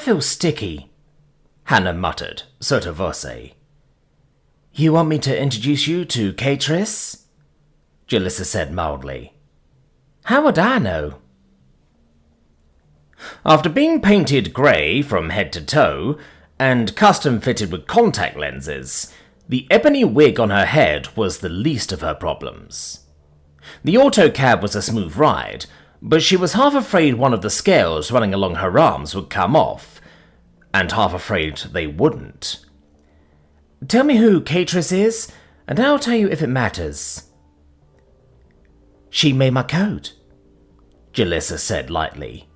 feel sticky, Hannah muttered, sotto voce. You want me to introduce you to Catrice? Jalissa said mildly. How would I know? After being painted grey from head to toe, and custom fitted with contact lenses, the ebony wig on her head was the least of her problems. The autocab was a smooth ride, but she was half afraid one of the scales running along her arms would come off, and half afraid they wouldn't. Tell me who Catrice is, and I'll tell you if it matters. She made my coat, Jalissa said lightly.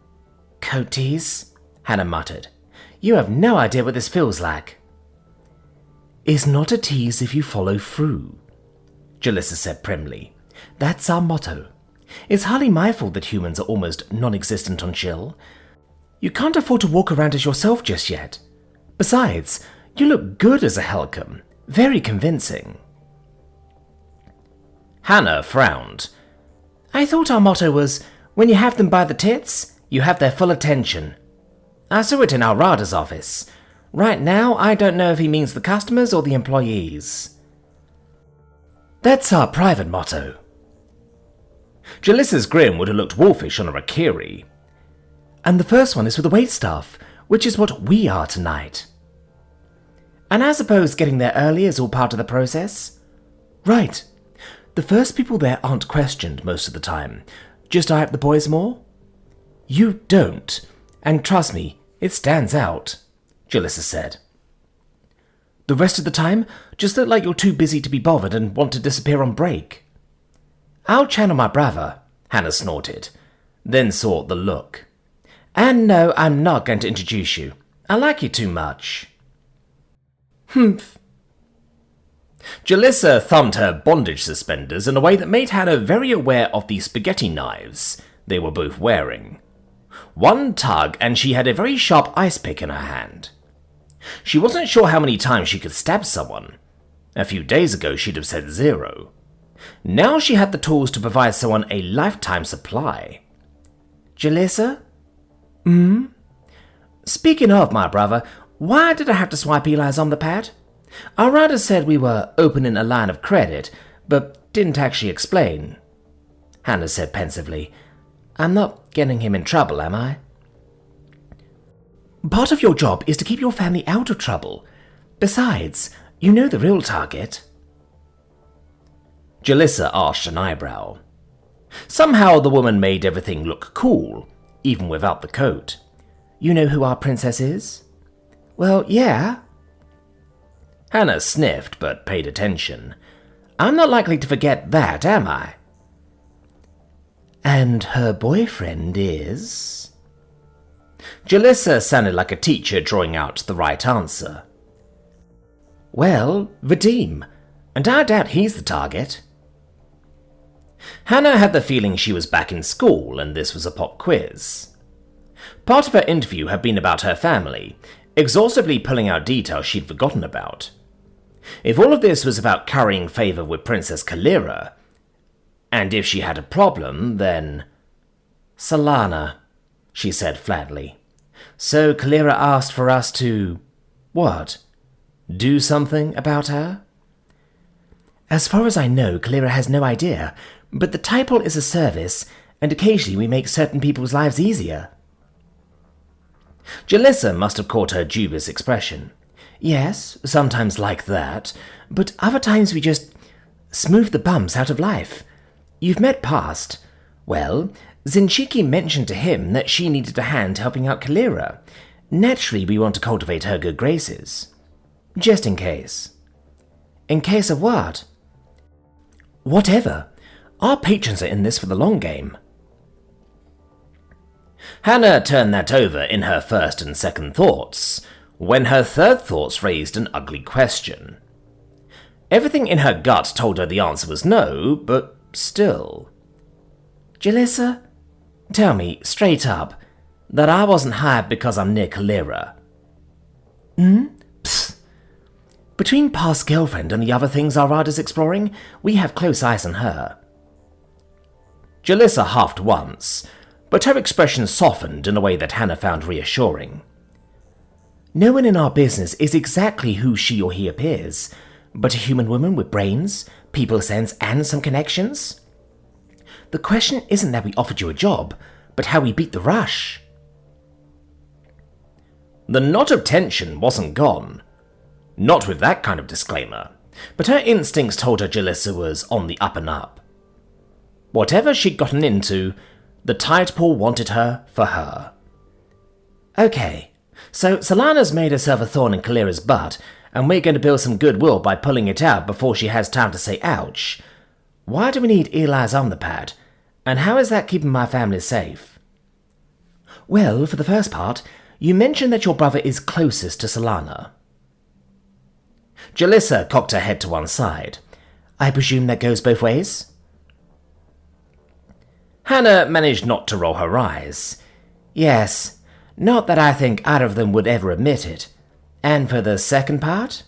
Coat tease? Hannah muttered. You have no idea what this feels like. It's not a tease if you follow through, Jalissa said primly. That's our motto. It's hardly my fault that humans are almost non-existent on Chill. You can't afford to walk around as yourself just yet. Besides, you look good as a Helcom. Very convincing. Hannah frowned. I thought our motto was, when you have them by the tits, you have their full attention. I saw it in our Rada's office. Right now, I don't know if he means the customers or the employees. That's our private motto. Jalissa's grin would have looked wolfish on a Rakiri. And the first one is for the waitstaff, which is what we are tonight. And I suppose getting there early is all part of the process? Right. The first people there aren't questioned most of the time. Just eye up the boys more? You don't. And trust me, it stands out, Jalissa said. The rest of the time, just look like you're too busy to be bothered and want to disappear on break. I'll channel my brother, Hannah snorted, then sought the look. And no, I'm not going to introduce you. I like you too much. Humph. Jalissa thumbed her bondage suspenders in a way that made Hannah very aware of the spaghetti knives they were both wearing. One tug, and she had a very sharp ice pick in her hand. She wasn't sure how many times she could stab someone. A few days ago, she'd have said 0. Now she had the tools to provide someone a lifetime supply. Jalissa? Speaking of my brother, why did I have to swipe Eli's on the pad? Our writer said we were opening a line of credit, but didn't actually explain. Hannah said pensively. I'm not getting him in trouble, am I? Part of your job is to keep your family out of trouble. Besides, you know the real target. Jalissa arched an eyebrow. Somehow the woman made everything look cool, even without the coat. You know who our princess is? Well, yeah. Hannah sniffed, but paid attention. I'm not likely to forget that, am I? And her boyfriend is... Jalissa sounded like a teacher drawing out the right answer. Well, Vadim, and I doubt he's the target. Hannah had the feeling she was back in school and this was a pop quiz. Part of her interview had been about her family, exhaustively pulling out details she'd forgotten about. If all of this was about currying favour with Princess Kalira, and if she had a problem, then... Solana, she said flatly. So Kalira asked for us to... what? Do something about her? As far as I know, Kalira has no idea, but the title is a service, and occasionally we make certain people's lives easier. Jalissa must have caught her dubious expression. Yes, sometimes like that, but other times we just smooth the bumps out of life. You've met past. Well, Zinchiki mentioned to him that she needed a hand helping out Kalira. Naturally, we want to cultivate her good graces. Just in case. In case of what? Whatever. Our patrons are in this for the long game. Hannah turned that over in her first and second thoughts, when her third thoughts raised an ugly question. Everything in her gut told her the answer was no, but still. Jalissa, tell me, straight up, that I wasn't hired because I'm near Kalira. Psst. Between past girlfriend and the other things our Rada's exploring, we have close eyes on her. Jalissa huffed once, but her expression softened in a way that Hannah found reassuring. No one in our business is exactly who she or he appears, but a human woman with brains, people sense, and some connections. The question isn't that we offered you a job, but how we beat the rush. The knot of tension wasn't gone. Not with that kind of disclaimer, but her instincts told her Jalissa was on the up and up. Whatever she'd gotten into, the tide pool wanted her for her. Okay, so Solana's made herself a thorn in Kalira's butt, and we're going to build some goodwill by pulling it out before she has time to say ouch. Why do we need Eli's Omnipad, and how is that keeping my family safe? Well, for the first part, you mentioned that your brother is closest to Solana. Jalissa cocked her head to one side. I presume that goes both ways? Hannah managed not to roll her eyes. Yes, not that I think either of them would ever admit it. And for the second part?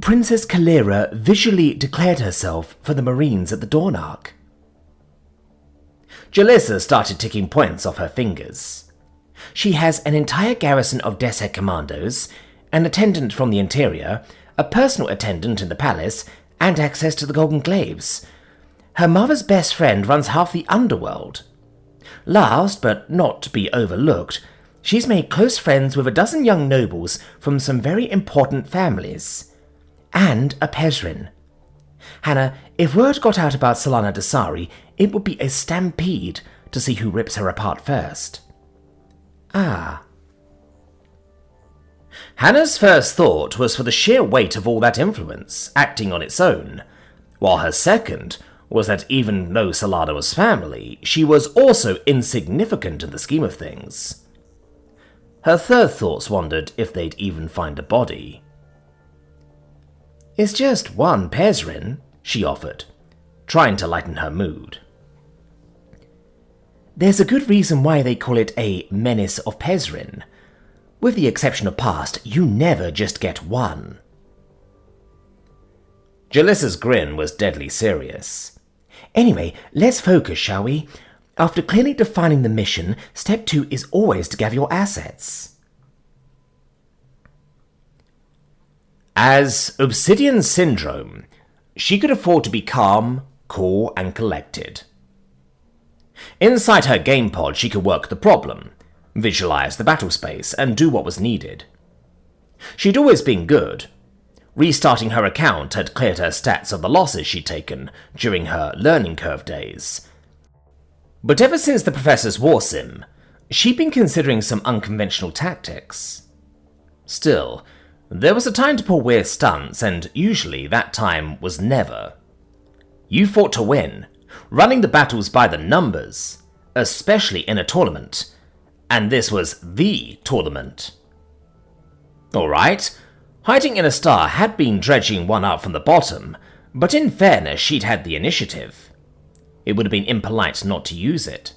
Princess Kalira visually declared herself for the Marines at the Dawn Arc. Jalissa started ticking points off her fingers. She has an entire garrison of Desek commandos, an attendant from the interior, a personal attendant in the palace, and access to the Golden Glaives. Her mother's best friend runs half the underworld. Last, but not to be overlooked, she's made close friends with a dozen young nobles from some very important families. And a Pezrin. Hannah, if word got out about Solana Dasari, it would be a stampede to see who rips her apart first. Ah. Hannah's first thought was for the sheer weight of all that influence, acting on its own, while her second was that even though Solana was family, she was also insignificant in the scheme of things. Her third thoughts wondered if they'd even find a body. It's just one Pezrin, she offered, trying to lighten her mood. There's a good reason why they call it a menace of Pezrin. With the exception of past, you never just get one. Jalissa's grin was deadly serious. Anyway, let's focus, shall we? After clearly defining the mission, step 2 is always to gather your assets. As Obsidian Syndrome, she could afford to be calm, cool, and collected. Inside her game pod, she could work the problem, visualize the battle space, and do what was needed. She'd always been good. Restarting her account had cleared her stats of the losses she'd taken during her learning curve days. But ever since the professor's war sim, she'd been considering some unconventional tactics. Still, there was a time to pull weird stunts, and usually that time was never. You fought to win, running the battles by the numbers, especially in a tournament, and this was the tournament. Alright, hiding in a star had been dredging one up from the bottom, but in fairness she'd had the initiative. It would have been impolite not to use it.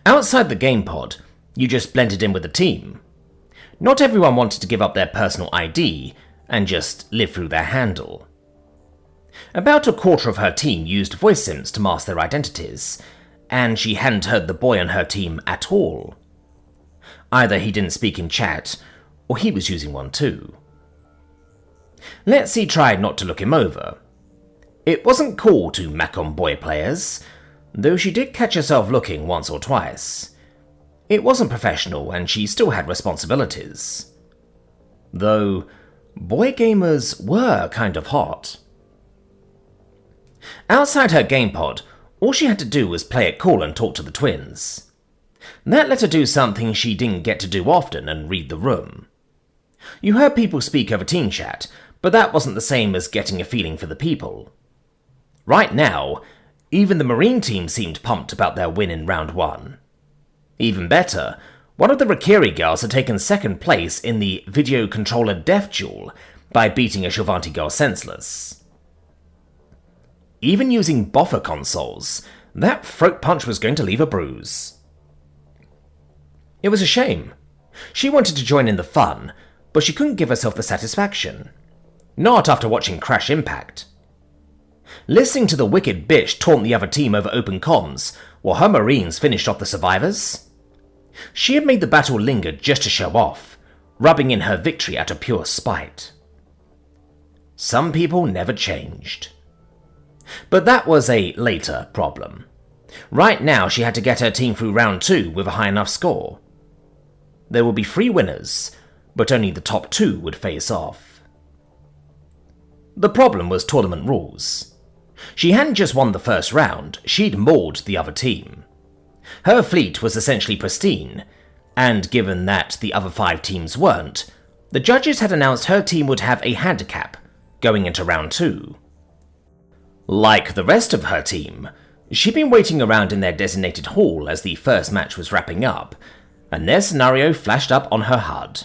Outside the game pod, you just blended in with the team. Not everyone wanted to give up their personal ID and just live through their handle. About a quarter of her team used voice sims to mask their identities, and she hadn't heard the boy on her team at all. Either he didn't speak in chat, or he was using one too. Let's see tried not to look him over. It wasn't cool to mac on boy players, though she did catch herself looking once or twice. It wasn't professional, and she still had responsibilities. Though, boy gamers were kind of hot. Outside her game pod, all she had to do was play it cool and talk to the twins. That let her do something she didn't get to do often and read the room. You heard people speak over team chat, but that wasn't the same as getting a feeling for the people. Right now, even the Marine team seemed pumped about their win in round 1. Even better, one of the Rakiri girls had taken second place in the video controller death duel by beating a Shovanti girl senseless. Even using boffer consoles, that throat punch was going to leave a bruise. It was a shame. She wanted to join in the fun, but she couldn't give herself the satisfaction. Not after watching Crash Impact. Listening to the wicked bitch taunt the other team over open comms while her Marines finished off the survivors? She had made the battle linger just to show off, rubbing in her victory out of pure spite. Some people never changed. But that was a later problem. Right now, she had to get her team through round 2 with a high enough score. There would be 3 winners, but only the top 2 would face off. The problem was tournament rules. She hadn't just won the first round, she'd mauled the other team. Her fleet was essentially pristine, and given that the other 5 teams weren't, the judges had announced her team would have a handicap going into round 2. Like the rest of her team, she'd been waiting around in their designated hall as the first match was wrapping up, and their scenario flashed up on her HUD.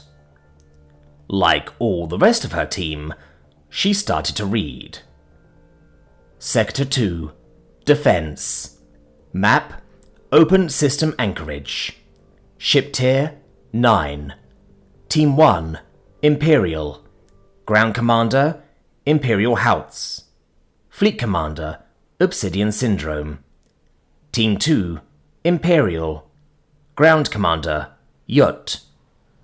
Like all the rest of her team, she started to read. Sector 2, Defense. Map, Open System Anchorage. Ship Tier, 9. Team 1, Imperial. Ground Commander, Imperial Hauts. Fleet Commander, Obsidian Syndrome. Team 2, Imperial. Ground Commander, Yut.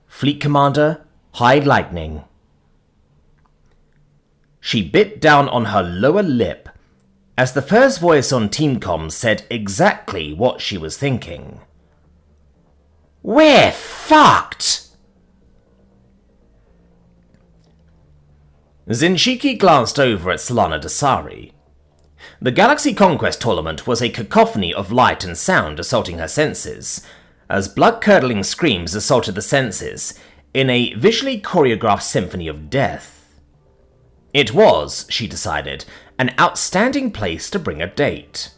Fleet Commander, High Lightning. She bit down on her lower lip as the first voice on Teamcom said exactly what she was thinking. We're fucked! Zinchiki glanced over at Solana Dasari. The Galaxy Conquest tournament was a cacophony of light and sound assaulting her senses, as blood-curdling screams assaulted the senses in a visually choreographed symphony of death. It was, she decided, an outstanding place to bring a date.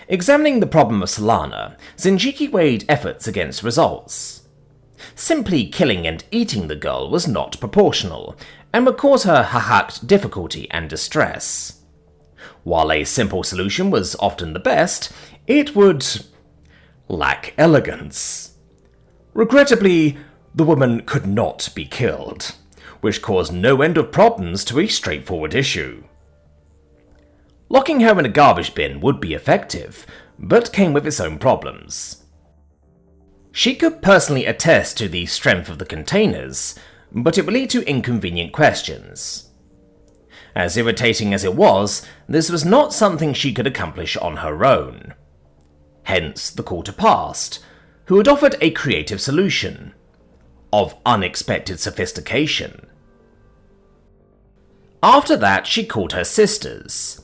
Examining the problem of Solana, Zinchiki weighed efforts against results. Simply killing and eating the girl was not proportional, and would cause her hahakt difficulty and distress. While a simple solution was often the best, it would lack elegance. Regrettably, the woman could not be killed, which caused no end of problems to a straightforward issue. Locking her in a garbage bin would be effective, but came with its own problems. She could personally attest to the strength of the containers, but it would lead to inconvenient questions. As irritating as it was, this was not something she could accomplish on her own. Hence the call to Past, who had offered a creative solution, of unexpected sophistication. After that, she called her sisters.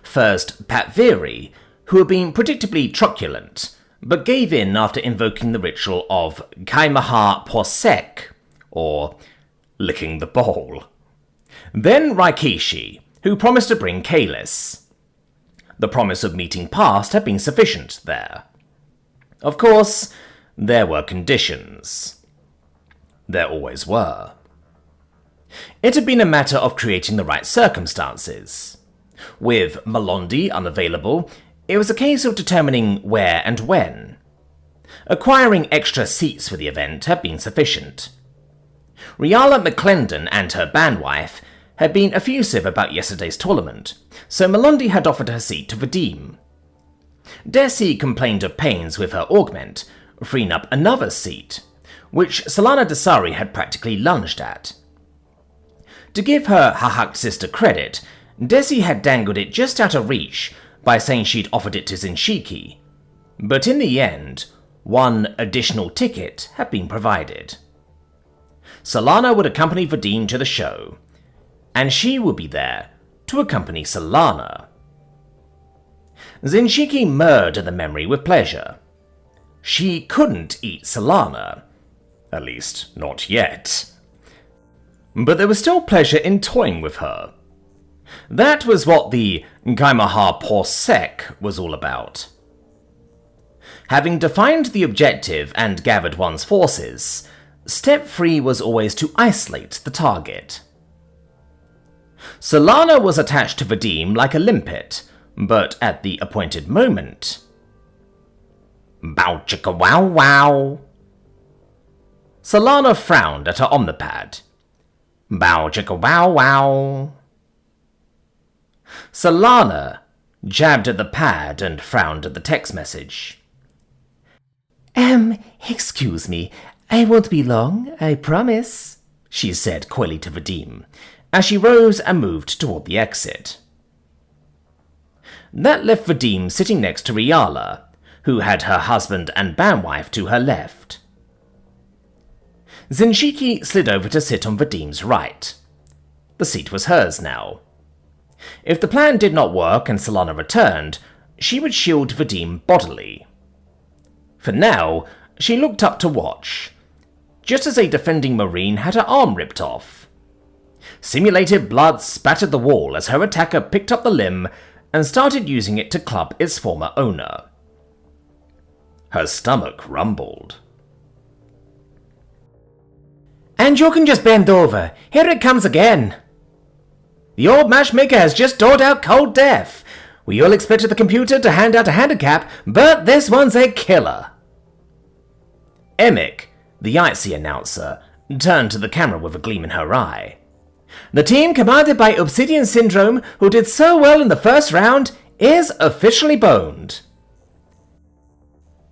First, Patviri, who had been predictably truculent, but gave in after invoking the ritual of Kaimaha Posek, or licking the bowl. Then Raikishi, who promised to bring Kalis. The promise of meeting Past had been sufficient there. Of course, there were conditions. There always were. It had been a matter of creating the right circumstances. With Malondi unavailable, it was a case of determining where and when. Acquiring extra seats for the event had been sufficient. Riala McClendon and her bandwife had been effusive about yesterday's tournament, so Malondi had offered her seat to Vadim. Desi complained of pains with her augment, freeing up another seat, which Solana Dasari had practically lunged at. To give her hahakt sister credit, Desi had dangled it just out of reach by saying she'd offered it to Zinchiki, but in the end, one additional ticket had been provided. Solana would accompany Vadim to the show, and she would be there to accompany Solana. Zinchiki murred at the memory with pleasure. She couldn't eat Solana, at least not yet. But there was still pleasure in toying with her. That was what the Kaimaha Posek was all about. Having defined the objective and gathered one's forces, step 3 was always to isolate the target. Solana was attached to Vadim like a limpet, but at the appointed moment... Bow chicka wow wow. Solana frowned at her omnipad. Bow chicka wow wow. Solana jabbed at the pad and frowned at the text message. Excuse me, I won't be long, I promise, she said coyly to Vadim, as she rose and moved toward the exit. That left Vadim sitting next to Riala, who had her husband and bandwife to her left. Zinchiki slid over to sit on Vadim's right. The seat was hers now. If the plan did not work and Solana returned, she would shield Vadim bodily. For now, she looked up to watch, just as a defending Marine had her arm ripped off. Simulated blood spattered the wall as her attacker picked up the limb and started using it to club its former owner. Her stomach rumbled. And you can just bend over. Here it comes again. The old matchmaker has just doled out cold death. We all expected the computer to hand out a handicap, but this one's a killer. Emick, the ITSY announcer, turned to the camera with a gleam in her eye. The team commanded by Obsidian Syndrome, who did so well in the first round, is officially boned.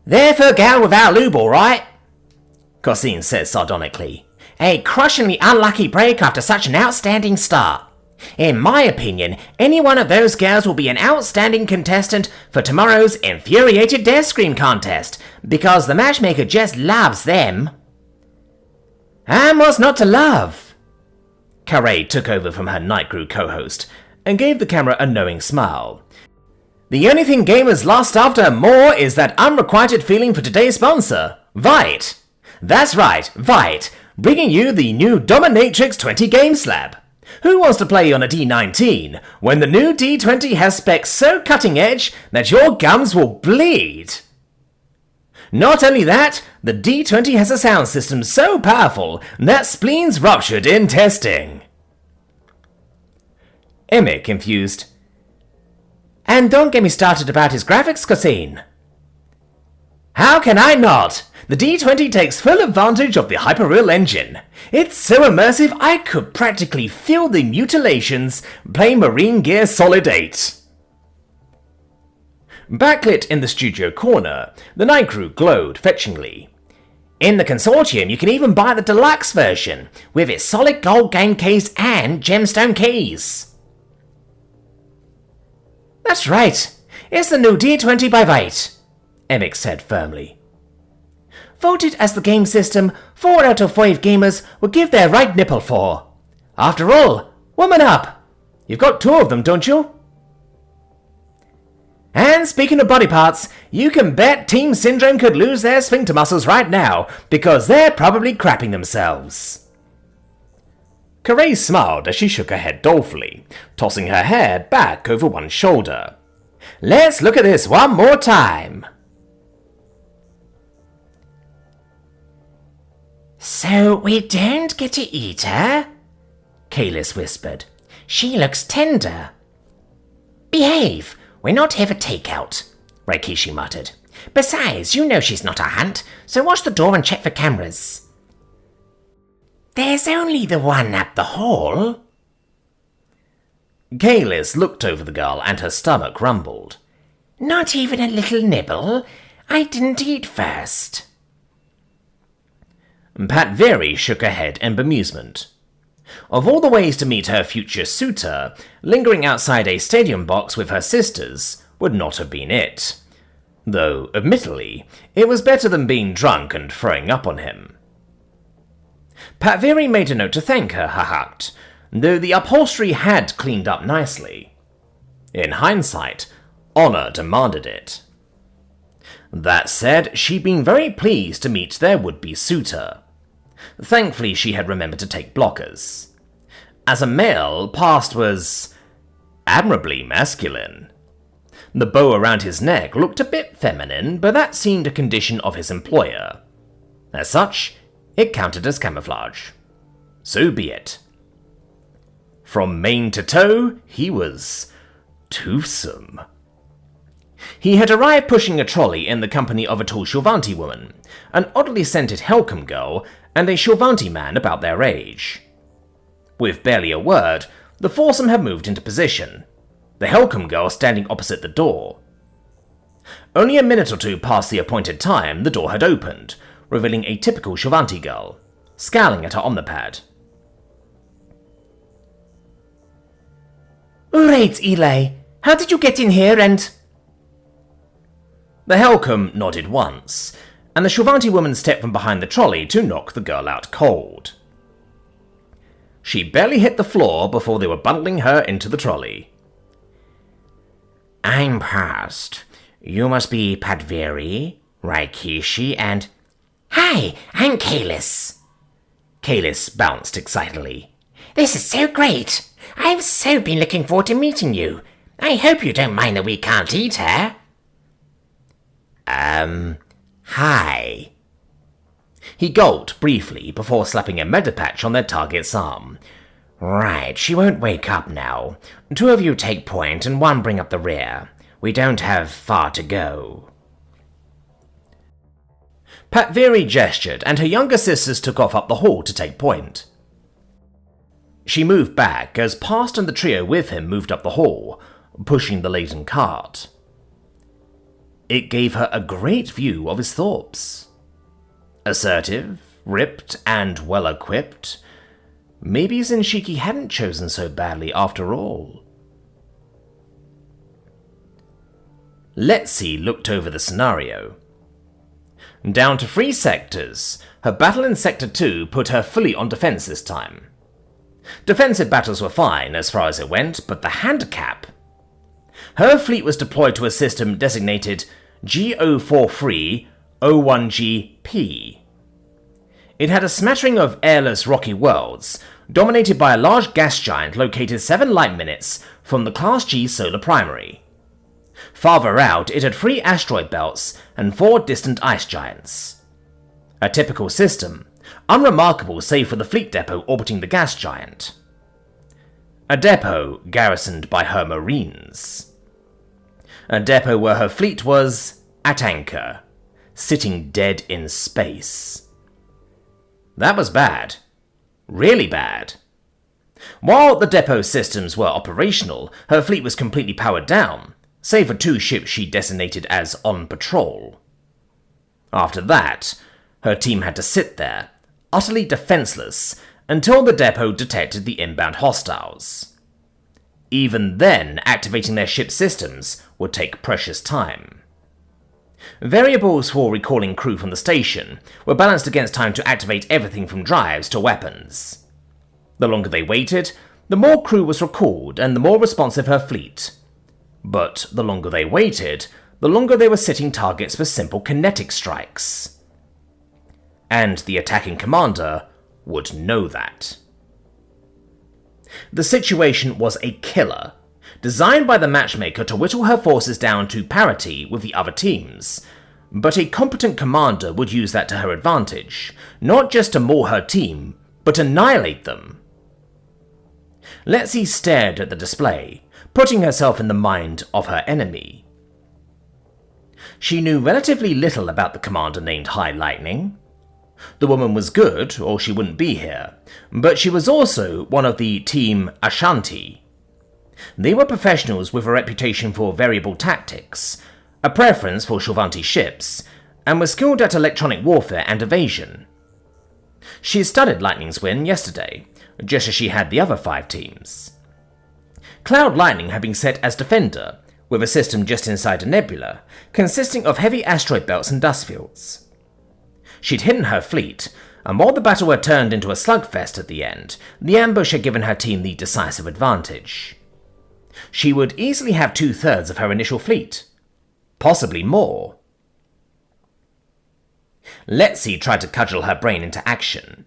There for a gal without lube, all right, Cosine says sardonically. A crushingly unlucky break after such an outstanding start. In my opinion, any one of those girls will be an outstanding contestant for tomorrow's infuriated death scream contest, because the matchmaker just loves them. And what's not to love? Carré took over from her night crew co-host and gave the camera a knowing smile. The only thing gamers lust after more is that unrequited feeling for today's sponsor, Vite. That's right, Vite, bringing you the new Dominatrix 20 Game Slab. Who wants to play on a D19 when the new D20 has specs so cutting edge that your gums will bleed? Not only that, the D20 has a sound system so powerful that spleens ruptured in testing. Emick confused. And don't get me started about his graphics, Cosine. How can I not? The D20 takes full advantage of the Hyperreal engine. It's so immersive I could practically feel the mutilations playing Marine Gear Solid 8. Backlit in the studio corner, the night crew glowed fetchingly. In the consortium, you can even buy the deluxe version, with its solid gold game case and gemstone keys. That's right. It's the new D20 by Vite, Emick said firmly. Voted as the game system 4 out of 5 gamers would give their right nipple for. After all, woman up! You've got 2 of them, don't you? And speaking of body parts, you can bet Team Syndrome could lose their sphincter muscles right now, because they're probably crapping themselves. Carré smiled as she shook her head dolefully, tossing her hair back over one shoulder. Let's look at this one more time. So we don't get to eat her? Kalis whispered. She looks tender. Behave! We're not here for takeout, Raikishi muttered. Besides, you know she's not a hunt, so watch the door and check for cameras. There's only the one up the hall. Kalis looked over the girl and her stomach rumbled. Not even a little nibble? I didn't eat first. Pat Very shook her head in bemusement. Of all the ways to meet her future suitor, lingering outside a stadium box with her sisters would not have been it. Though, admittedly, it was better than being drunk and throwing up on him. Pat Very made a note to thank her, Hahakt, though the upholstery had cleaned up nicely. In hindsight, honor demanded it. That said, she'd been very pleased to meet their would-be suitor. Thankfully, she had remembered to take blockers. As a male, Past was admirably masculine. The bow around his neck looked a bit feminine, but that seemed a condition of his employer. As such, it counted as camouflage. So be it. From mane to toe, he was toothsome. He had arrived pushing a trolley in the company of a tall Shilvanti woman, an oddly scented Helcom girl, and a Shilvanti man about their age. With barely a word, the foursome had moved into position, the Helcom girl standing opposite the door. Only a minute or two past the appointed time, the door had opened, revealing a typical Shovanti girl, scowling at her omnipad. Alright, Eli. How did you get in here and... The Helcom nodded once, and the Shovanti woman stepped from behind the trolley to knock the girl out cold. She barely hit the floor before they were bundling her into the trolley. I'm past. You must be Padveri, Raikishi, and... Hi, I'm Kalis. Kalis bounced excitedly. This is so great. I've so been looking forward to meeting you. I hope you don't mind that we can't eat her. Hi. He gulped briefly before slapping a medipatch on their target's arm. Right, she won't wake up now. 2 of you take point and 1 bring up the rear. We don't have far to go. Padveri gestured, and her younger sisters took off up the hall to take point. She moved back as Past and the trio with him moved up the hall, pushing the laden cart. It gave her a great view of his thorps. Assertive, ripped, and well-equipped. Maybe Zenshiki hadn't chosen so badly after all. Letzi looked over the scenario. Down to 3 sectors, her battle in Sector 2 put her fully on defense this time. Defensive battles were fine as far as it went, but the handicap... Her fleet was deployed to a system designated G043-01GP. It had a smattering of airless rocky worlds, dominated by a large gas giant located 7 light minutes from the Class G solar primary. Farther out, it had 3 asteroid belts and 4 distant ice giants. A typical system, unremarkable save for the fleet depot orbiting the gas giant. A depot garrisoned by her marines. A depot where her fleet was at anchor, sitting dead in space. That was bad. Really bad. While the depot systems were operational, her fleet was completely powered down, save for 2 ships she designated as on patrol. After that, her team had to sit there, utterly defenseless, until the depot detected the inbound hostiles. Even then, activating their ship systems would take precious time. Variables for recalling crew from the station were balanced against time to activate everything from drives to weapons. The longer they waited, the more crew was recalled and the more responsive her fleet. But the longer they waited, the longer they were sitting targets for simple kinetic strikes. And the attacking commander would know that. The situation was a killer, designed by the matchmaker to whittle her forces down to parity with the other teams, but a competent commander would use that to her advantage, not just to maul her team, but annihilate them. Letzi stared at the display, putting herself in the mind of her enemy. She knew relatively little about the commander named High Lightning. The woman was good, or she wouldn't be here, but she was also one of the Team Ashanti. They were professionals with a reputation for variable tactics, a preference for Shovanti ships, and were skilled at electronic warfare and evasion. She had studied Lightning's win yesterday, just as she had the other 5 teams. Cloud Lightning had been set as defender, with a system just inside a nebula, consisting of heavy asteroid belts and dust fields. She'd hidden her fleet, and while the battle had turned into a slugfest at the end, the ambush had given her team the decisive advantage. She would easily have 2/3 of her initial fleet. Possibly more. Letzi tried to cudgel her brain into action.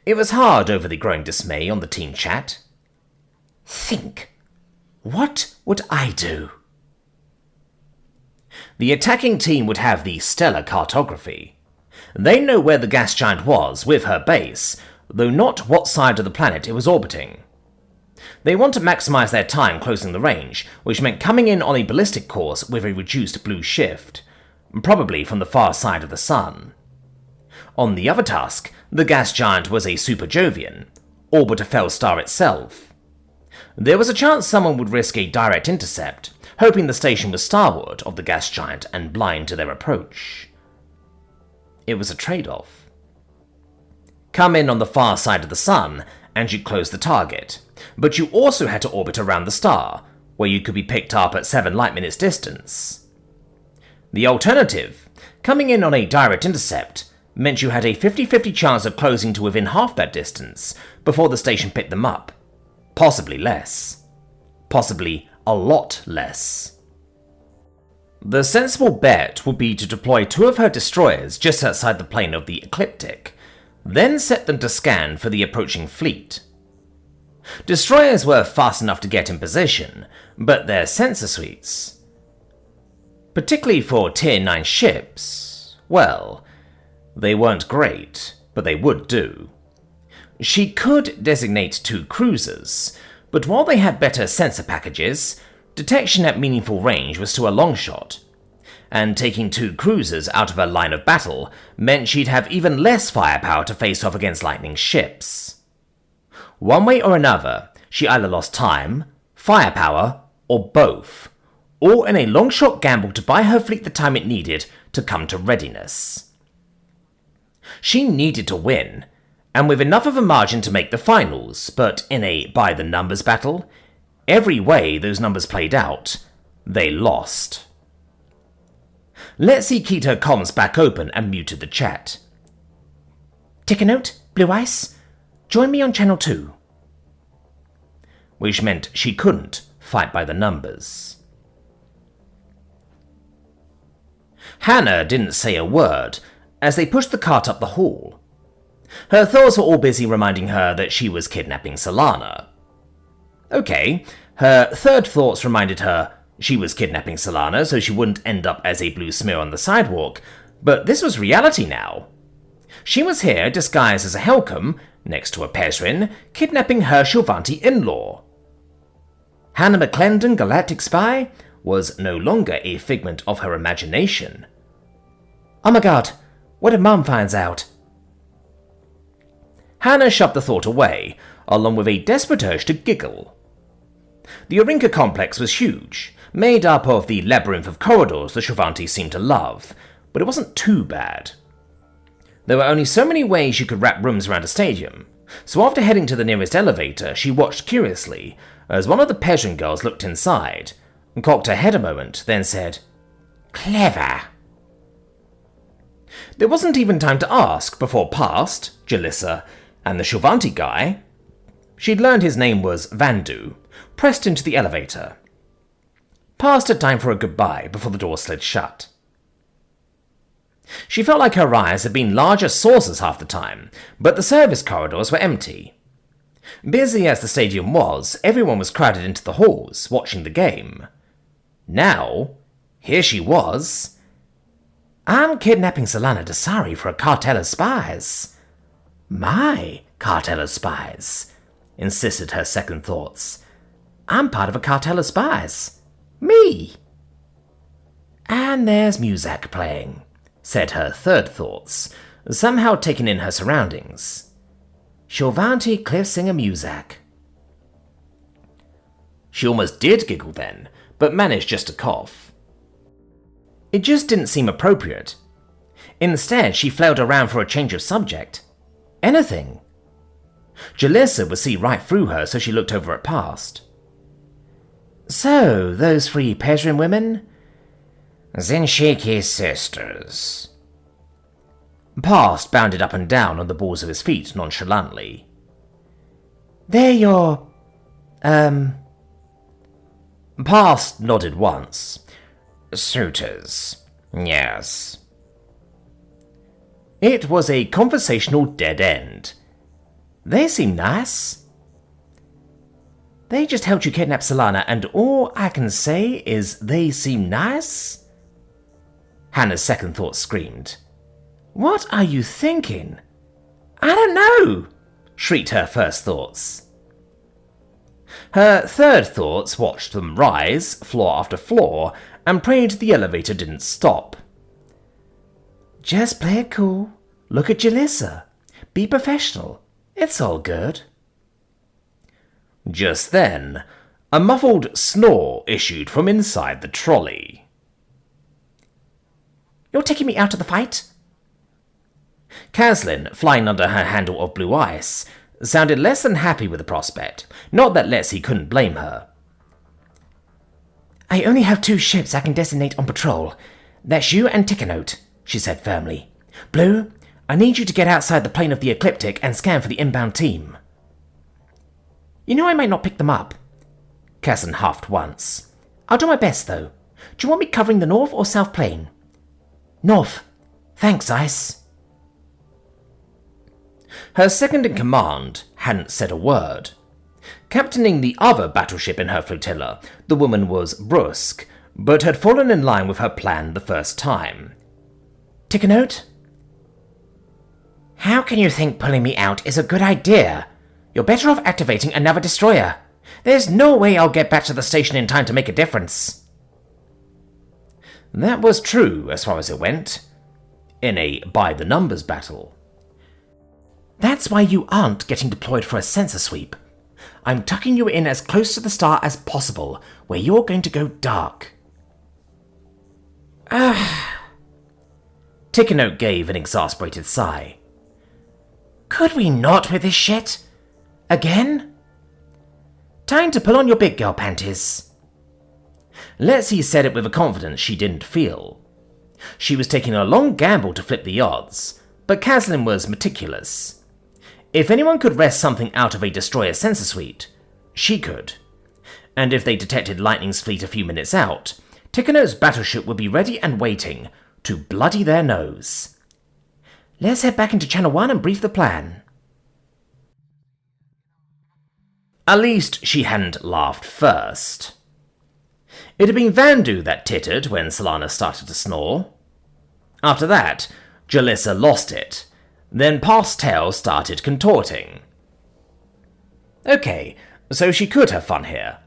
It was hard over the growing dismay on the team chat. Think. What would I do? The attacking team would have the stellar cartography. They know where the gas giant was with her base, though not what side of the planet it was orbiting. They want to maximize their time closing the range, which meant coming in on a ballistic course with a reduced blue shift, probably from the far side of the sun. On the other task, the gas giant was a super Jovian, all but a fell star itself. There was a chance someone would risk a direct intercept, hoping the station was starward of the gas giant and blind to their approach. It was a trade-off. Come in on the far side of the sun, and you'd close the target, but you also had to orbit around the star, where you could be picked up at 7 light-minutes distance. The alternative, coming in on a direct intercept, meant you had a 50-50 chance of closing to within half that distance before the station picked them up. Possibly less. Possibly a lot less. The sensible bet would be to deploy 2 of her destroyers just outside the plane of the ecliptic, then set them to scan for the approaching fleet. Destroyers were fast enough to get in position, but their sensor suites, particularly for Tier 9 ships, well, they weren't great, but they would do. She could designate 2 cruisers, but while they had better sensor packages, detection at meaningful range was still a long shot, and taking 2 cruisers out of her line of battle meant she'd have even less firepower to face off against lightning ships. One way or another, she either lost time, firepower, or both, all in a long-shot gamble to buy her fleet the time it needed to come to readiness. She needed to win, and with enough of a margin to make the finals, but in a by-the-numbers battle, every way those numbers played out, they lost. Let's keyed her comms back open and muted the chat. Take a note, Blue Ice. Join me on Channel 2. Which meant she couldn't fight by the numbers. Hannah didn't say a word as they pushed the cart up the hall. Her thoughts were all busy reminding her that she was kidnapping Solana. Okay, her third thoughts reminded her she was kidnapping Solana so she wouldn't end up as a blue smear on the sidewalk, but this was reality now. She was here disguised as a Helcom, next to a Pezrin, kidnapping her Shilvanti in-law. Hannah McClendon, Galactic Spy, was no longer a figment of her imagination. Oh my god, what if Mom finds out? Hannah shoved the thought away, along with a desperate urge to giggle. The Orinka complex was huge, made up of the labyrinth of corridors the Shilvanti seemed to love, but it wasn't too bad. There were only so many ways you could wrap rooms around a stadium, so after heading to the nearest elevator, she watched curiously as one of the Pezrin girls looked inside, cocked her head a moment, then said, "Clever." There wasn't even time to ask before Past, Jalissa, and the Shilvanti guy, she'd learned his name was Vandu, pressed into the elevator. Past had time for a goodbye before the door slid shut. She felt like her eyes had been larger saucers half the time, but the service corridors were empty. Busy as the stadium was, everyone was crowded into the halls, watching the game. Now, here she was. I'm kidnapping Solana Dasari for a cartel of spies. My cartel of spies, insisted her second thoughts. I'm part of a cartel of spies. Me. And there's music playing, said her third thoughts, somehow taking in her surroundings. Shilvanti Cliffsinger music. She almost did giggle then, but managed just to cough. It just didn't seem appropriate. Instead, she flailed around for a change of subject. Anything. Jalissa would see right through her, so she looked over at Past. So, those 3 Pezrin women? Zinshiki's sisters. Past bounded up and down on the balls of his feet nonchalantly. They're your... Past nodded once. Suitors. Yes. It was a conversational dead end. They seem nice. They just helped you kidnap Solana, and all I can say is they seem nice? Hannah's second thought screamed. What are you thinking? I don't know, shrieked her first thoughts. Her third thoughts watched them rise, floor after floor, and prayed the elevator didn't stop. Just play it cool. Look at Jalissa. Be professional. It's all good. Just then, A muffled snore issued from inside the trolley. You're taking me out of the fight? Caslin, flying under her handle of blue ice, sounded less than happy with the prospect. Not that Letzi couldn't blame her. I only have 2 ships I can designate on patrol. That's you and Tickanote, she said firmly. Blue, I need you to get outside the plane of the ecliptic and scan for the inbound team. You know I might not pick them up. Caslin huffed once. I'll do my best, though. Do you want me covering the north or south plane? North. Thanks, Ice. Her second-in-command hadn't said a word. Captaining the other battleship in her flotilla, the woman was brusque, but had fallen in line with her plan the first time. Tickanote? How can you think pulling me out is a good idea? You're better off activating another destroyer. There's no way I'll get back to the station in time to make a difference. That was true as far as it went. In a by-the-numbers battle. That's why you aren't getting deployed for a sensor sweep. I'm tucking you in as close to the star as possible, where you're going to go dark. Tickanote gave an exasperated sigh. Could we not with this shit? Again? Time to pull on your big girl panties. Letzi said it with a confidence she didn't feel. She was taking a long gamble to flip the odds, but Caslin was meticulous. If anyone could wrest something out of a destroyer sensor suite, she could. And if they detected Lightning's fleet a few minutes out, Tickanote's battleship would be ready and waiting to bloody their nose. Let's head back into Channel 1 and brief the plan. At least she hadn't laughed first. It had been Vandu that tittered when Solana started to snore. After that, Jalissa lost it. Then Pastel started contorting. Okay, so she could have fun here.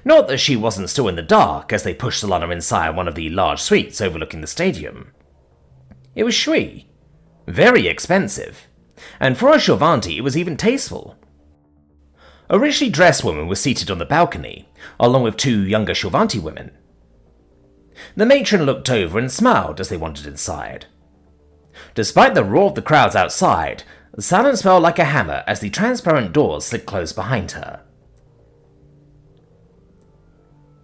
Not that she wasn't still in the dark as they pushed Solana inside one of the large suites overlooking the stadium. It was shui. Very expensive. And for a Shovanti, it was even tasteful. A richly dressed woman was seated on the balcony, along with 2 younger Shovanti women. The matron looked over and smiled as they wandered inside. Despite the roar of the crowds outside, silence fell like a hammer as the transparent doors slid closed behind her.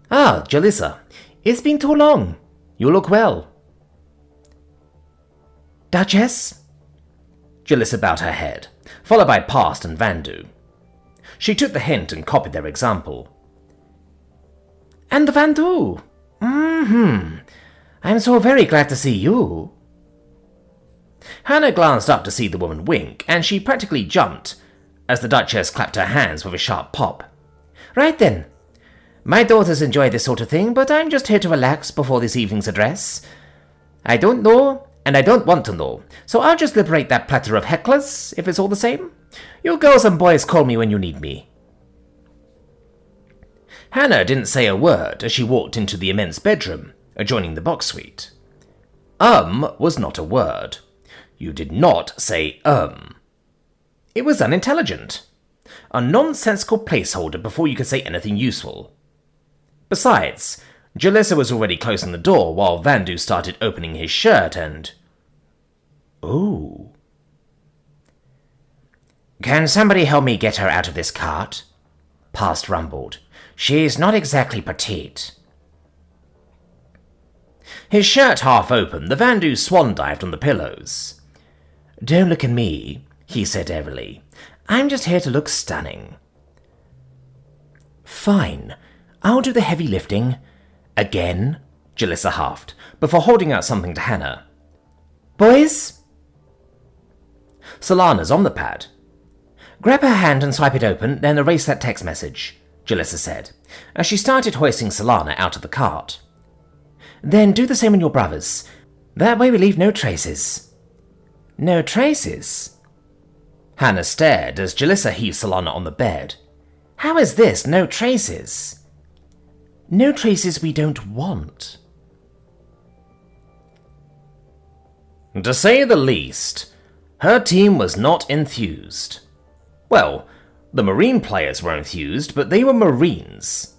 Ah, Jalissa, it's been too long. You look well. Duchess? Jalissa bowed her head, followed by Past and Vandu. She took the hint and copied their example. And the Vandu? I'm so very glad to see you. Hannah glanced up to see the woman wink, and she practically jumped as the Duchess clapped her hands with a sharp pop. Right then. My daughters enjoy this sort of thing, but I'm just here to relax before this evening's address. I don't know, and I don't want to know, so I'll just liberate that platter of hecklers, if it's all the same. You girls and boys call me when you need me. Hannah didn't say a word as she walked into the immense bedroom adjoining the box suite. Was not a word. You did not say It was unintelligent. A nonsensical placeholder before you could say anything useful. Besides, Jalissa was already closing the door while Vandu started opening his shirt and... Ooh. Can somebody help me get her out of this cart? Past rumbled. She's not exactly petite. His shirt half open, the Vandu swan-dived on the pillows. Don't look at me, he said airily. I'm just here to look stunning. Fine. I'll do the heavy lifting. Again? Jalissa huffed, before holding out something to Hannah. Boys? Solana's on the pad. Grab her hand and swipe it open, then erase that text message, Jalissa said, as she started hoisting Solana out of the cart. Then do the same on your brothers. That way we leave no traces. No traces? Hannah stared as Jalissa heaved Solana on the bed. How is this no traces? No traces we don't want. To say the least, her team was not enthused. Well, the Marine players were enthused, but they were Marines.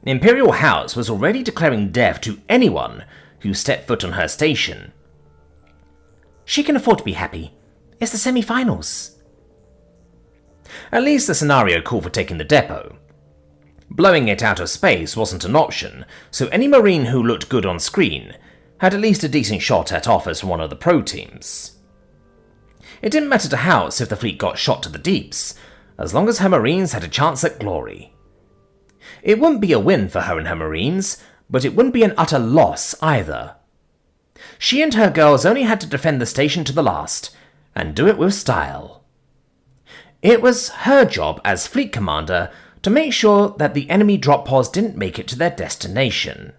Imperial House was already declaring death to anyone who stepped foot on her station. She can afford to be happy. It's the semi-finals. At least the scenario called for taking the depot. Blowing it out of space wasn't an option, so any Marine who looked good on screen had at least a decent shot at offers from one of the pro teams. It didn't matter to House if the fleet got shot to the deeps, as long as her Marines had a chance at glory. It wouldn't be a win for her and her Marines, but it wouldn't be an utter loss either. She and her girls only had to defend the station to the last, and do it with style. It was her job as fleet commander to make sure that the enemy drop pods didn't make it to their destination.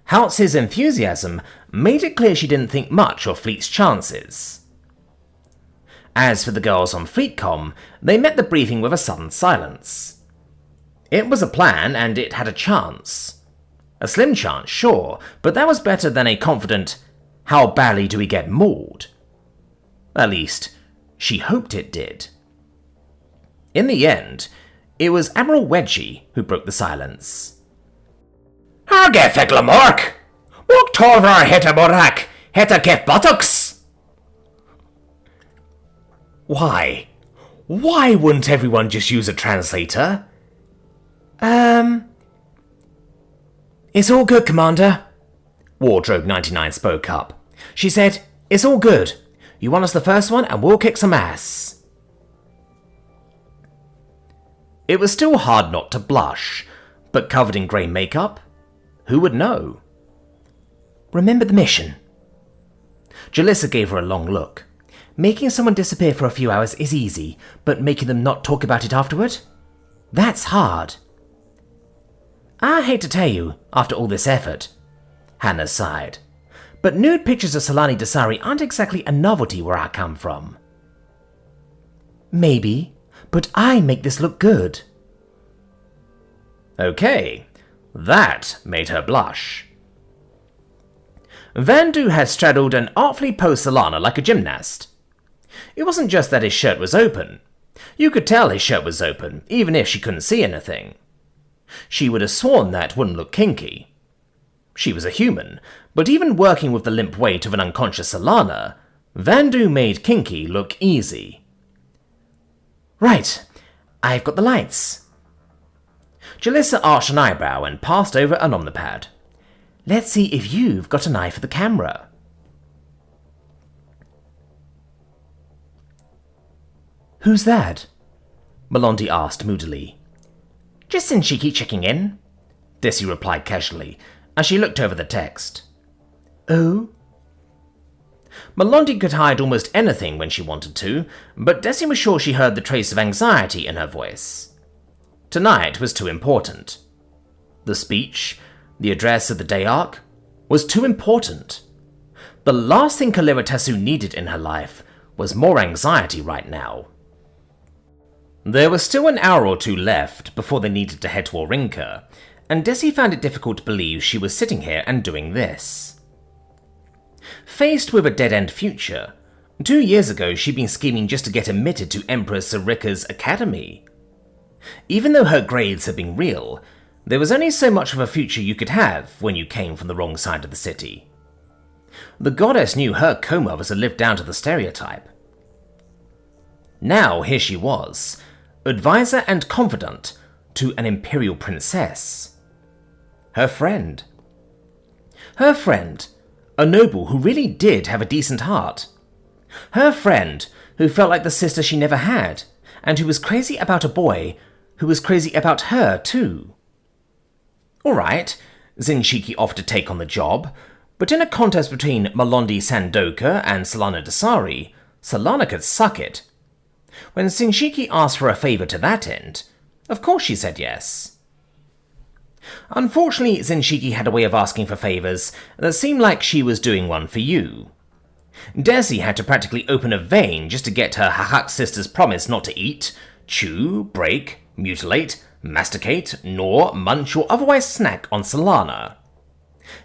House's enthusiasm made it clear she didn't think much of Fleet's chances. As for the girls on FleetCom, they met the briefing with a sudden silence. It was a plan, and it had a chance. A slim chance, sure, but that was better than a confident, "How badly do we get mauled?" At least, she hoped it did. In the end, it was Admiral Wedgie who broke the silence. Harge Feglamork! Walk Torvar Heta Morak, Heta Kef Buttocks! Why? Why wouldn't everyone just use a translator? It's all good, Commander. Wardrobe 99 spoke up. She said, it's all good. You want us the first one and we'll kick some ass. It was still hard not to blush, but covered in grey makeup? Who would know? Remember the mission. Jalissa gave her a long look. Making someone disappear for a few hours is easy, but making them not talk about it afterward? That's hard. I hate to tell you, after all this effort, Hannah sighed, but nude pictures of Solani Dasari aren't exactly a novelty where I come from. Maybe, but I make this look good. Okay, that made her blush. Vandu had straddled and artfully posed Solana like a gymnast. It wasn't just that his shirt was open. You could tell his shirt was open, even if she couldn't see anything. She would have sworn that wouldn't look kinky. She was a human, but even working with the limp weight of an unconscious Solana, Vandu made kinky look easy. Right, I've got the lights. Jalissa arched an eyebrow and passed over an omnipad. Let's see if you've got an eye for the camera. Who's that? Melondi asked moodily. Just Sinshiki checking in, Desi replied casually, as she looked over the text. Oh? Melondi could hide almost anything when she wanted to, but Desi was sure she heard the trace of anxiety in her voice. Tonight was too important. The speech, the address of the day arc, was too important. The last thing Kalira Tessu needed in her life was more anxiety right now. There was still an hour or two left before they needed to head to Orinka, and Desi found it difficult to believe she was sitting here and doing this. Faced with a dead-end future, 2 years ago she'd been scheming just to get admitted to Empress Sarika's academy. Even though her grades had been real, there was only so much of a future you could have when you came from the wrong side of the city. The goddess knew her co-mothers had lived down to the stereotype. Now here she was, advisor and confidant to an imperial princess. Her friend. Her friend, a noble who really did have a decent heart. Her friend who felt like the sister she never had, and who was crazy about a boy who was crazy about her too. Alright, Zinshiki offered to take on the job, but in a contest between Melondi Sandoka and Solana Dasari, Solana could suck it. When Zinshiki asked for a favour to that end, of course she said yes. Unfortunately, Zinshiki had a way of asking for favours that seemed like she was doing one for you. Desi had to practically open a vein just to get her Hahak sister's promise not to eat, chew, break, mutilate, masticate, gnaw, munch or otherwise snack on Solana.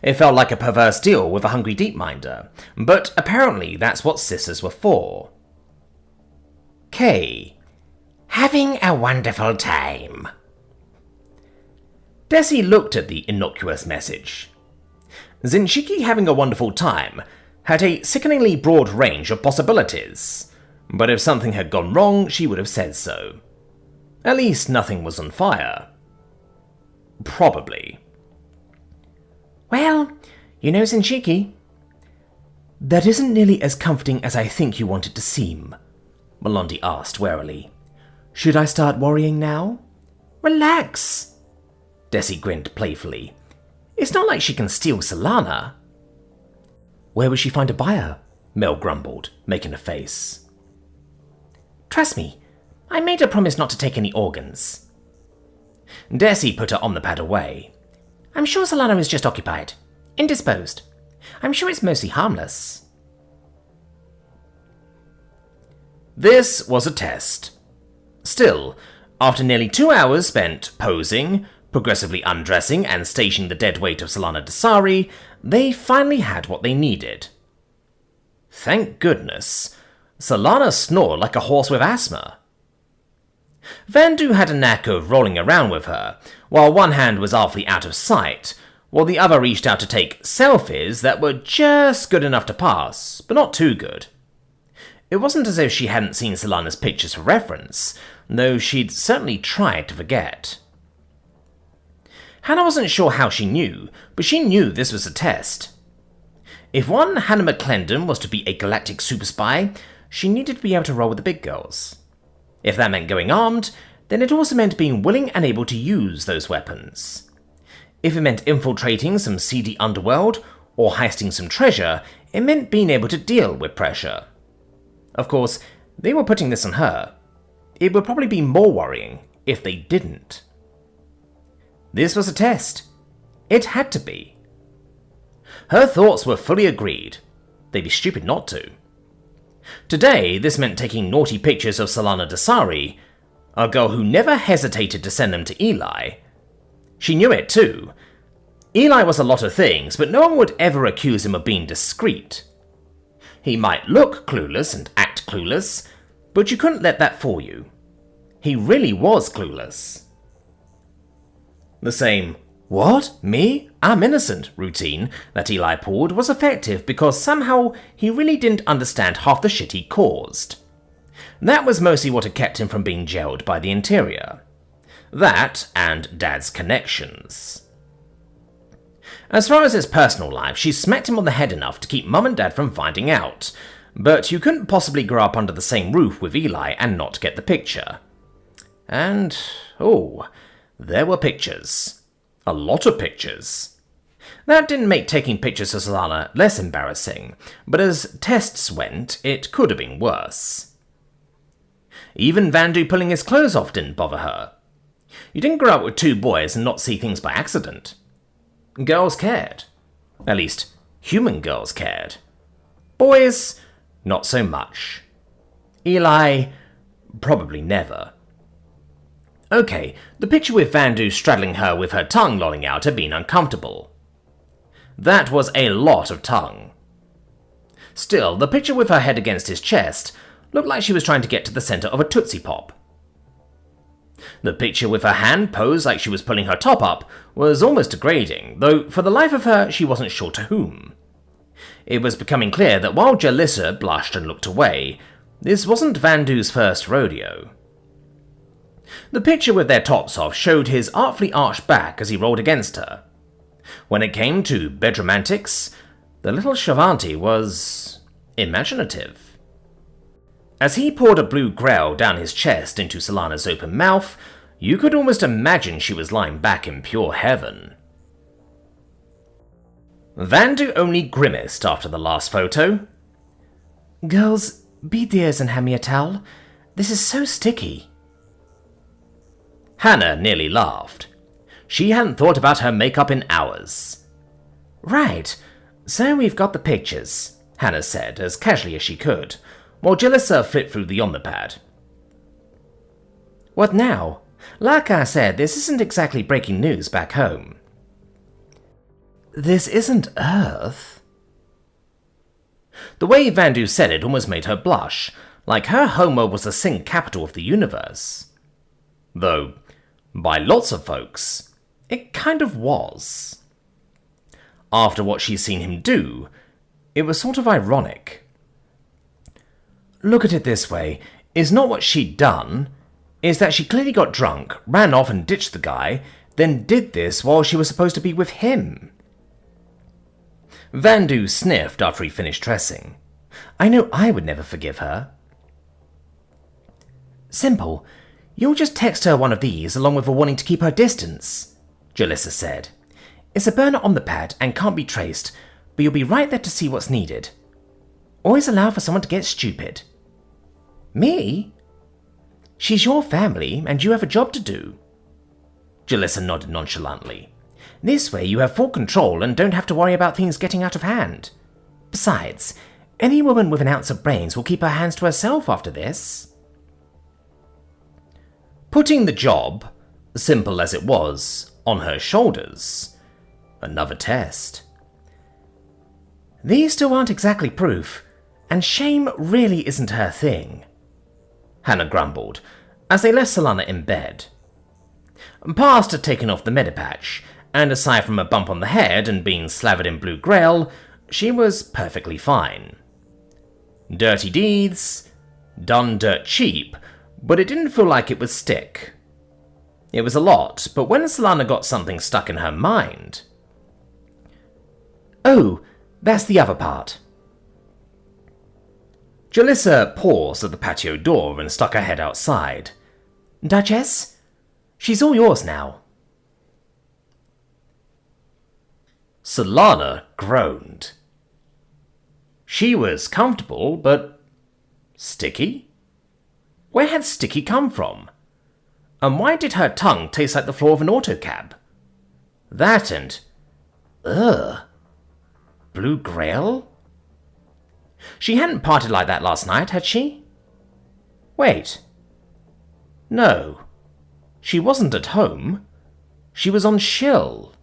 It felt like a perverse deal with a hungry deepminder, but apparently that's what sisters were for. K. Having a wonderful time. Desi looked at the innocuous message. Zinchiki having a wonderful time had a sickeningly broad range of possibilities, but if something had gone wrong, she would have said so. At least nothing was on fire. Probably. Well, you know Zinchiki. That isn't nearly as comforting as I think you want it to seem, Melondi asked warily. Should I start worrying now? Relax. Desi grinned playfully. It's not like she can steal Solana. Where would she find a buyer? Mel grumbled, making a face. Trust me, I made her promise not to take any organs. Desi put her omnipad away. I'm sure Solana is just occupied. Indisposed. I'm sure it's mostly harmless. This was a test. Still, after nearly 2 hours spent posing, progressively undressing and stationing the dead weight of Solana Dasari, they finally had what they needed. Thank goodness. Solana snored like a horse with asthma. Vandu had a knack of rolling around with her, while one hand was awfully out of sight, while the other reached out to take selfies that were just good enough to pass, but not too good. It wasn't as if she hadn't seen Solana's pictures for reference, though she'd certainly tried to forget. Hannah wasn't sure how she knew, but she knew this was a test. If one Hannah McClendon was to be a galactic super spy, she needed to be able to roll with the big girls. If that meant going armed, then it also meant being willing and able to use those weapons. If it meant infiltrating some seedy underworld or heisting some treasure, it meant being able to deal with pressure. Of course, they were putting this on her. It would probably be more worrying if they didn't. This was a test. It had to be. Her thoughts were fully agreed. They'd be stupid not to. Today, this meant taking naughty pictures of Solana Dasari, a girl who never hesitated to send them to Eli. She knew it too. Eli was a lot of things, but no one would ever accuse him of being discreet. He might look clueless and act clueless, but you couldn't let that fool you. He really was clueless. The same, "What? Me? I'm innocent" routine that Eli pulled was effective because somehow he really didn't understand half the shit he caused. That was mostly what had kept him from being jailed by the Interior. That, and Dad's connections. As far as his personal life, she smacked him on the head enough to keep Mum and Dad from finding out, but you couldn't possibly grow up under the same roof with Eli and not get the picture. And, there were pictures. A lot of pictures. That didn't make taking pictures of Solana less embarrassing, but as tests went, it could have been worse. Even Vandu pulling his clothes off didn't bother her. You didn't grow up with two boys and not see things by accident. Girls cared. At least, human girls cared. Boys, not so much. Eli, probably never. Okay, the picture with Vandu straddling her with her tongue lolling out had been uncomfortable. That was a lot of tongue. Still, the picture with her head against his chest looked like she was trying to get to the center of a Tootsie Pop. The picture with her hand posed like she was pulling her top up was almost degrading, though for the life of her she wasn't sure to whom. It was becoming clear that while Jalissa blushed and looked away, this wasn't Vandu's first rodeo. The picture with their tops off showed his artfully arched back as he rolled against her. When it came to bedroom antics, the little Shavanti was imaginative. As he poured a blue grail down his chest into Solana's open mouth, you could almost imagine she was lying back in pure heaven. Vandu only grimaced after the last photo. Girls, be dears and hand me a towel. This is so sticky. Hannah nearly laughed. She hadn't thought about her makeup in hours. Right, so we've got the pictures, Hannah said as casually as she could, while Jalissa flipped through the omnipad. What now? Like I said, this isn't exactly breaking news back home. This isn't Earth. The way Vandu said it almost made her blush, like her homeworld was the sin capital of the universe. Though, by lots of folks, It kind of was. After what she's seen him do, it was sort of ironic. Look at it this way, it's not what she'd done, it's that she clearly got drunk, ran off and ditched the guy, then did this while she was supposed to be with him. Vandu sniffed after he finished dressing. I know I would never forgive her. Simple. You'll just text her one of these along with a warning to keep her distance, Jalissa said. It's a burner on the pad and can't be traced, but you'll be right there to see what's needed. Always allow for someone to get stupid. Me? She's your family and you have a job to do. Jalissa nodded nonchalantly. This way you have full control and don't have to worry about things getting out of hand. Besides, any woman with an ounce of brains will keep her hands to herself after this. Putting the job, simple as it was, on her shoulders. Another test. These still aren't exactly proof, and shame really isn't her thing, Hannah grumbled, as they left Solana in bed. Past had taken off the medipatch, and aside from a bump on the head and being slathered in blue grail, she was perfectly fine. Dirty deeds, done dirt cheap, but it didn't feel like it would stick. It was a lot, but when Solana got something stuck in her mind... Oh, that's the other part. Jalissa paused at the patio door and stuck her head outside. Duchess? She's all yours now. Solana groaned. She was comfortable, but... sticky? Where had sticky come from? And why did her tongue taste like the floor of an autocab? That and... ugh. Blue Grail? She hadn't parted like that last night, had she? Wait. No. She wasn't at home. She was on shill.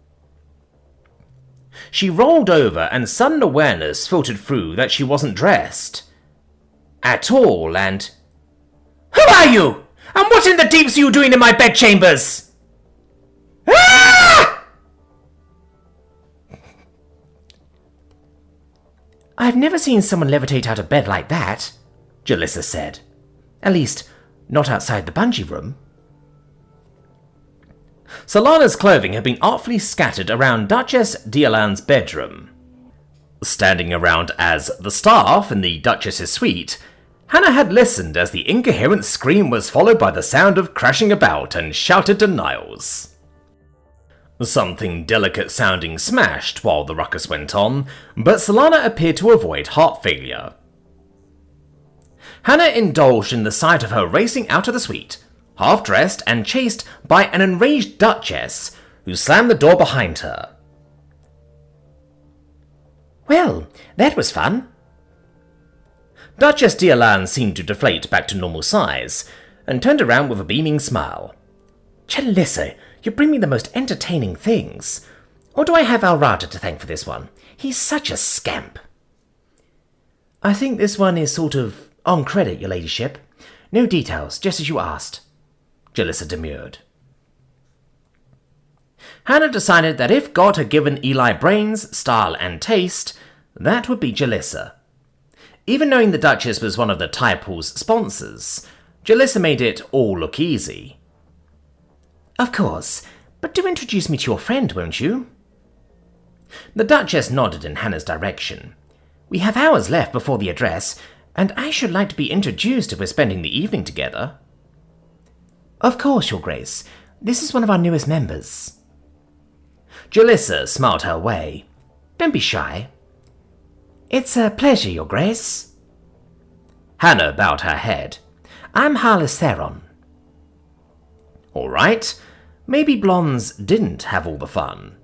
She rolled over and sudden awareness filtered through that she wasn't dressed. At all, and... Who are you? And what in the deeps are you doing in my bedchambers? Ah! I've never seen someone levitate out of bed like that, Jalissa said. At least, not outside the bungee room. Solana's clothing had been artfully scattered around Duchess Diolan's bedroom. Standing around as the staff in the Duchess's suite, Hannah had listened as the incoherent scream was followed by the sound of crashing about and shouted denials. Something delicate sounding smashed while the ruckus went on, but Solana appeared to avoid heart failure. Hannah indulged in the sight of her racing out of the suite, half-dressed and chased by an enraged Duchess, who slammed the door behind her. Well, that was fun. Duchess Diolan seemed to deflate back to normal size, and turned around with a beaming smile. Jalissa, you bring me the most entertaining things. Or do I have Alrata to thank for this one? He's such a scamp. I think this one is sort of on credit, your ladyship. No details, just as you asked. Jalissa demurred. Hannah decided that if God had given Eli brains, style, and taste, that would be Jalissa. Even knowing the Duchess was one of the Tide Pool's sponsors, Jalissa made it all look easy. Of course, but do introduce me to your friend, won't you? The Duchess nodded in Hannah's direction. We have hours left before the address, and I should like to be introduced if we're spending the evening together. Of course, Your Grace. This is one of our newest members. Jalissa smiled her way. Don't be shy. It's a pleasure, Your Grace. Hannah bowed her head. I'm Harless Theron. All right. Maybe blondes didn't have all the fun.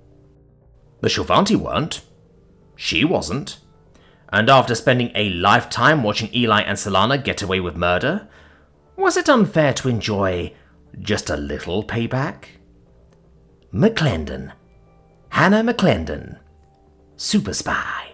The Shulvanti weren't. She wasn't. And after spending a lifetime watching Eli and Solana get away with murder, was it unfair to enjoy just a little payback? McClendon. Hannah McClendon. Super spy.